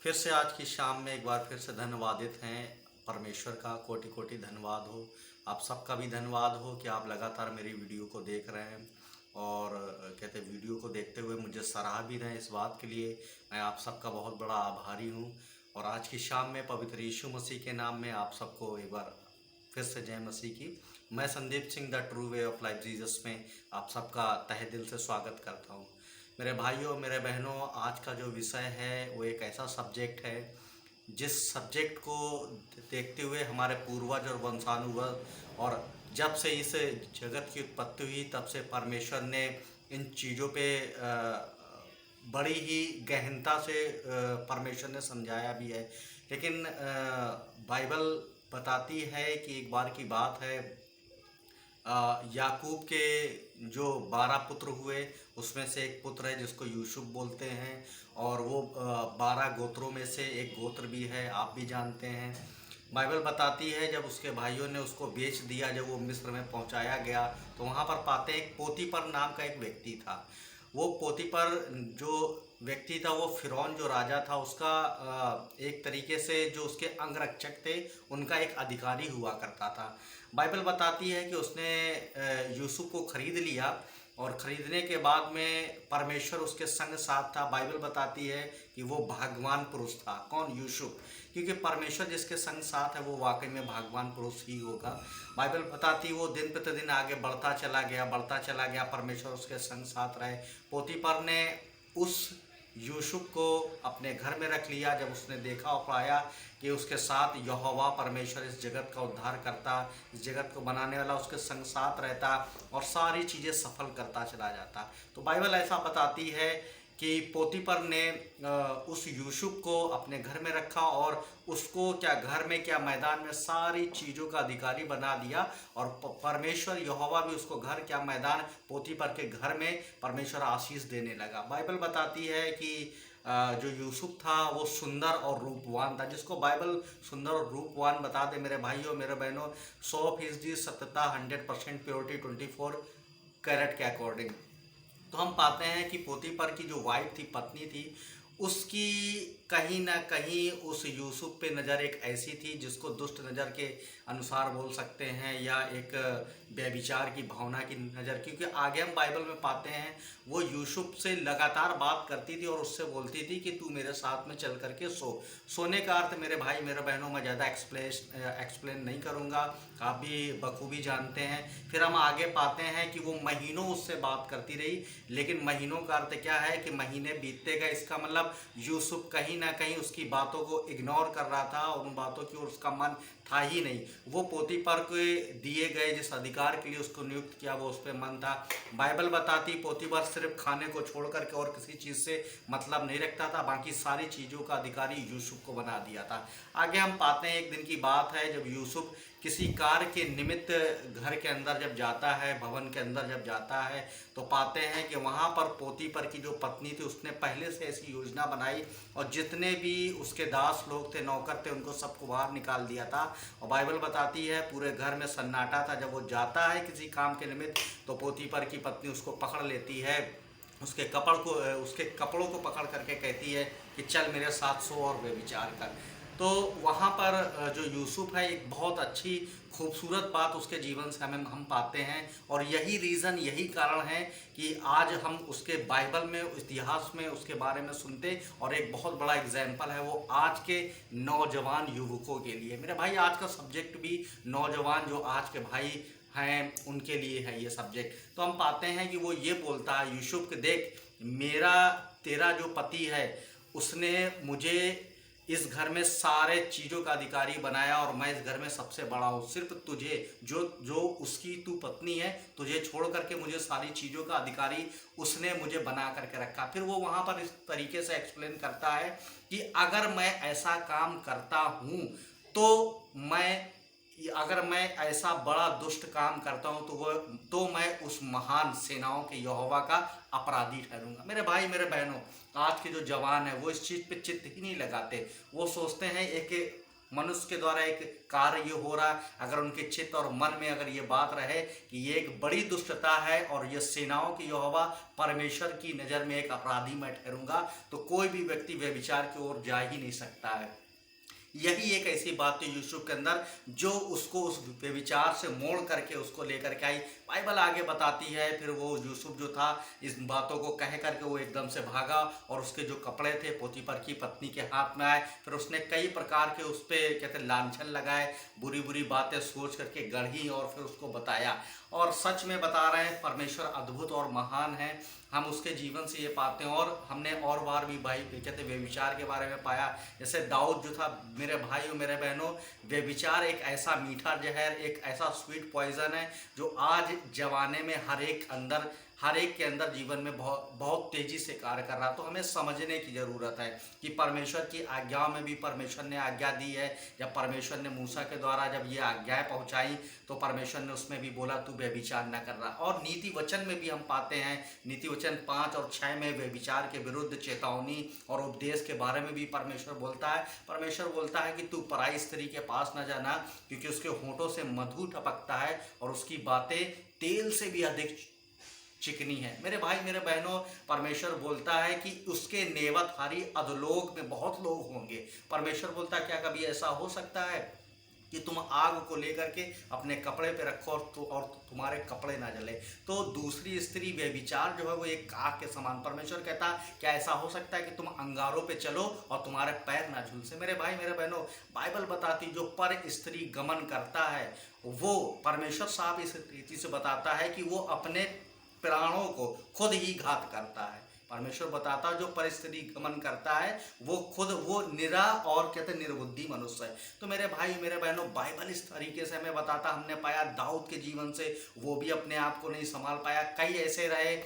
फिर से आज की शाम में एक बार फिर से धन्यवादित हैं परमेश्वर का। कोटि कोटि धन्यवाद हो। आप सबका भी धन्यवाद हो कि आप लगातार मेरी वीडियो को देख रहे हैं और कहते वीडियो को देखते हुए मुझे सराह भी रहे। इस बात के लिए मैं आप सबका बहुत बड़ा आभारी हूं। और आज की शाम में पवित्र यीशु मसीह के नाम में आप सबको एक बार फिर से जय मसीह की। मैं Sandeep Singh the true way of life Jesus में आप सबका तहे दिल से स्वागत करता हूं। मेरे भाइयों, मेरे बहनों, आज का जो विषय है वो एक ऐसा सब्जेक्ट है जिस सब्जेक्ट को देखते हुए हमारे पूर्वज और वंशानुगत और जब से इस जगत की उत्पत्ति हुई तब से परमेश्वर ने इन चीज़ों पे बड़ी ही गहनता से परमेश्वर ने समझाया भी है। लेकिन बाइबल बताती है कि एक बार की बात है, याकूब के जो 12 पुत्र हुए उसमें से एक पुत्र है जिसको यूसुफ बोलते हैं और वो 12 गोत्रों में से एक गोत्र भी है, आप भी जानते हैं। बाइबल बताती है जब उसके भाइयों ने उसको बेच दिया, जब वो मिस्र में पहुंचाया गया तो वहाँ पर पाते एक पोतीपर नाम का एक व्यक्ति था। वो पोतीपर जो व्यक्ति था वो फिरौन जो राजा था उसका एक तरीके से जो उसके अंगरक्षक थे उनका एक अधिकारी हुआ करता था। बाइबल बताती है कि उसने यूसुफ को खरीद लिया और ख़रीदने के बाद में परमेश्वर उसके संग साथ था। बाइबल बताती है कि वो भाग्यवान पुरुष था। कौन? यूसुफ। क्योंकि परमेश्वर जिसके संग साथ है वो वाकई में भाग्यवान पुरुष ही होगा। बाइबल बताती वो दिन प्रतिदिन आगे बढ़ता चला गया, परमेश्वर उसके संग साथ रहे। पोतीपर ने उस यूसुफ को अपने घर में रख लिया। जब उसने देखा और पाया कि उसके साथ यहोवा परमेश्वर इस जगत का उद्धार करता, इस जगत को बनाने वाला उसके संग साथ रहता और सारी चीज़ें सफल करता चला जाता। तो बाइबल ऐसा बताती है कि पोतीपर ने उस यूसुफ को अपने घर में रखा और उसको क्या घर में क्या मैदान में सारी चीज़ों का अधिकारी बना दिया। और परमेश्वर यहोवा भी उसको घर क्या मैदान पोतीपर के घर में परमेश्वर आशीष देने लगा। बाइबल बताती है कि जो यूसुफ था वो सुंदर और रूपवान था। जिसको बाइबल सुंदर और रूपवान बता दे मेरे भाइयों मेरे बहनों, 100% सत्यता, 100% प्योरिटी, 24 कैरेट के अकॉर्डिंग। तो हम पाते हैं कि पोतीपर की जो वाइफ थी, पत्नी थी, उसकी कहीं ना कहीं उस यूसुफ पे नज़र एक ऐसी थी जिसको दुष्ट नज़र के अनुसार बोल सकते हैं या एक व्यभिचार की भावना की नज़र। क्योंकि आगे हम बाइबल में पाते हैं वो यूसुफ से लगातार बात करती थी और उससे बोलती थी कि तू मेरे साथ में चल करके सोने का अर्थ मेरे भाई मेरे बहनों मैं ज़्यादा एक्सप्लेन नहीं करूँगा, आप भी बखूबी जानते हैं। फिर हम आगे पाते हैं कि वो महीनों उससे बात करती रही, लेकिन महीनों का अर्थ क्या है कि महीने बीतते गए। इसका मतलब यूसुफ कहीं ना कहीं उसकी बातों को इग्नोर कर रहा था और उन बातों की ओर उसका मन था ही नहीं। वो पोतीपर के दिए गए जिस अधिकार के लिए उसको नियुक्त किया वो उस पर मन था। बाइबल बताती पोतीपर सिर्फ खाने को छोड़ करके और किसी चीज़ से मतलब नहीं रखता था, बाकी सारी चीज़ों का अधिकारी यूसुफ को बना दिया था। आगे हम पाते हैं एक दिन की बात है जब यूसुफ किसी कार्य के निमित्त घर के अंदर जब जाता है, भवन के अंदर जब जाता है, तो पाते हैं कि वहाँ पर पोतीपर की जो पत्नी थी उसने पहले से ऐसी योजना बनाई और जितने भी उसके दास लोग थे, नौकर थे, उनको सबको बाहर निकाल दिया था। और बाइबल बताती है पूरे घर में सन्नाटा था। जब वो जाता है किसी काम के निमित्त तो पोतीपर की पत्नी उसको पकड़ लेती है, उसके कपड़ों को पकड़ करके कहती है कि चल मेरे साथ सो और व्यभिचार कर। तो वहाँ पर जो यूसुफ है एक बहुत अच्छी खूबसूरत बात उसके जीवन से हम पाते हैं और यही रीज़न, यही कारण है कि आज हम उसके बाइबल में, इतिहास में उसके बारे में सुनते। और एक बहुत बड़ा एग्जाम्पल है वो आज के नौजवान युवकों के लिए। मेरे भाई आज का सब्जेक्ट भी नौजवान जो आज के भाई हैं उनके लिए है ये सब्जेक्ट। तो हम पाते हैं कि वो ये बोलता है यूसुफ के, देख तेरा जो पति है उसने मुझे इस घर में सारे चीज़ों का अधिकारी बनाया और मैं इस घर में सबसे बड़ा हूँ। सिर्फ तुझे जो उसकी तू पत्नी है तुझे छोड़ करके मुझे सारी चीज़ों का अधिकारी उसने मुझे बना करके रखा। फिर वो वहाँ पर इस तरीके से एक्सप्लेन करता है कि अगर मैं ऐसा काम करता हूँ तो अगर मैं ऐसा बड़ा दुष्ट काम करता हूं तो मैं उस महान सेनाओं के यहोवा का अपराधी ठहरूंगा। मेरे भाई मेरे बहनों, आज के जो जवान है वो इस चीज़ पे चित्त ही नहीं लगाते। वो सोचते हैं एक मनुष्य के द्वारा एक कार्य ये हो रहा है, अगर उनके चित्त और मन में अगर ये बात रहे कि ये एक बड़ी दुष्टता है और ये सेनाओं की यहोवा परमेश्वर की नज़र में एक अपराधी मैं ठहरूंगा, तो कोई भी व्यक्ति व्यभिचार की ओर जा ही नहीं सकता है। यही एक ऐसी बात थी यूसुफ के अंदर जो उसको उस व्यभिचार से मोड़ करके उसको लेकर के आई। बाइबल आगे बताती है फिर वो यूसुफ जो था इस बातों को कह करके वो एकदम से भागा और उसके जो कपड़े थे पोतीफर की पत्नी के हाथ में आए। फिर उसने कई प्रकार के उस पर कहते लांछन लगाए, बुरी बुरी बातें सोच करके गढ़ी और फिर उसको बताया। और सच में बता रहे हैं परमेश्वर अद्भुत और महान है, हम उसके जीवन से ये पाते हैं। और हमने और बार भी भाई कहते व्यभिचार के बारे में पाया, जैसे दाऊद जो था मेरे भाई और मेरे बहनों, व्यभिचार एक ऐसा मीठा जहर, एक ऐसा स्वीट पॉइजन है जो आज जमाने में हर एक के अंदर जीवन में बहुत बहुत तेजी से कार्य कर रहा। तो हमें समझने की ज़रूरत है कि परमेश्वर की आज्ञाओं में भी परमेश्वर ने आज्ञा दी है। जब परमेश्वर ने मूसा के द्वारा जब ये आज्ञाएं पहुंचाई तो परमेश्वर ने उसमें भी बोला तू व्यभिचार न कर रहा। और नीति वचन में भी हम पाते हैं, नीति वचन 5 और 6 में व्यभिचार के विरुद्ध चेतावनी और उपदेश के बारे में भी परमेश्वर बोलता है। परमेश्वर बोलता है कि तू पराई स्त्री के पास न जाना, क्योंकि उसके होंठों से मधु टपकता है और उसकी बातें तेल से भी अधिक चिकनी है। मेरे भाई मेरे बहनों, परमेश्वर बोलता है कि उसके नेवतहारी अधोलोक में बहुत लोग होंगे। परमेश्वर बोलता है क्या कभी ऐसा हो सकता है कि तुम आग को लेकर के अपने कपड़े पे रखो और तुम्हारे कपड़े ना जले। तो दूसरी स्त्री व्यभिचार जो है वो एक काग के समान। परमेश्वर कहता क्या ऐसा हो सकता है कि तुम अंगारों पे चलो और तुम्हारे पैर ना झुलसे। मेरे भाई मेरे बहनों, बाइबल बताती जो पर स्त्री गमन करता है वो परमेश्वर साहब इस रीति से बताता है कि वो अपने प्राणों को खुद ही घात करता है। परमेश्वर बताता जो परिस्थिति गमन करता है वो निरा और कहते निर्बुद्धि मनुष्य है। तो मेरे भाई मेरे बहनों, बाइबल इस तरीके से हमें बताता, हमने पाया दाऊद के जीवन से वो भी अपने आप को नहीं संभाल पाया। कई ऐसे रहे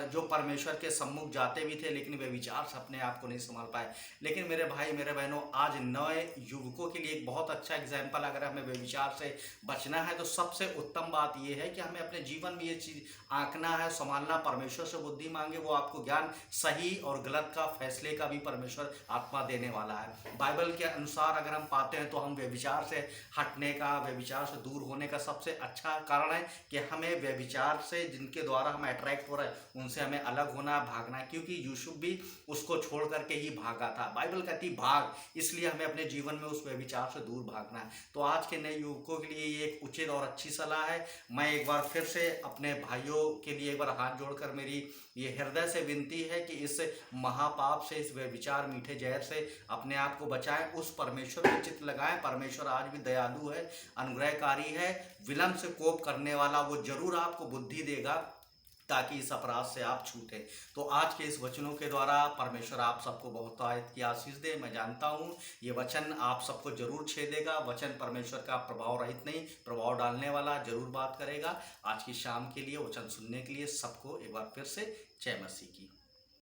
जो परमेश्वर के सम्मुख जाते भी थे लेकिन वे विचार से अपने आप को नहीं संभाल पाए। लेकिन मेरे भाई मेरे बहनों, आज नए युवकों के लिए एक बहुत अच्छा एग्जाम्पल, अगर हमें वे विचार से बचना है तो सबसे उत्तम बात यह है कि हमें अपने जीवन में ये चीज़ आंकना है, संभालना। परमेश्वर से बुद्धि मांगे, वो आपको ज्ञान, सही और गलत का फैसले का भी परमेश्वर आत्मा देने वाला है। बाइबल के अनुसार अगर हम पाते हैं तो हम व्यभिचार से हटने का, व्यभिचार से दूर होने का सबसे अच्छा कारण है कि हमें व्यभिचार से जिनके द्वारा हम अट्रैक्ट हो रहे हैं उनसे हमें अलग होना, भागना है। क्योंकि यूसुफ भी उसको छोड़ करके ही भागा था। बाइबल कहती भाग, इसलिए हमें अपने जीवन में उस व्यभिचार से दूर भागना है। तो आज के नए युवकों के लिए ये एक उचित और अच्छी सलाह है। मैं एक बार फिर से अपने भाइयों के लिए एक बार हाथ जोड़कर मेरी ये हृदय से विनती है कि इस महापाप से, इस व्यभिचार मीठे जहर से अपने आप को बचाएं, उस परमेश्वर पे चित्त लगाएं। परमेश्वर आज भी दयालु है, अनुग्रहकारी है, विलंब से कोप करने वाला। वो जरूर आपको बुद्धि देगा ताकि इस अपराध से आप छूटे। तो आज के इस वचनों के द्वारा परमेश्वर आप सबको बहुत की आशीष दे। मैं जानता हूँ ये वचन आप सबको जरूर छेदेगा। वचन परमेश्वर का प्रभाव रहित नहीं, प्रभाव डालने वाला जरूर बात करेगा। आज की शाम के लिए वचन सुनने के लिए सबको एक बार फिर से जय मसीह की।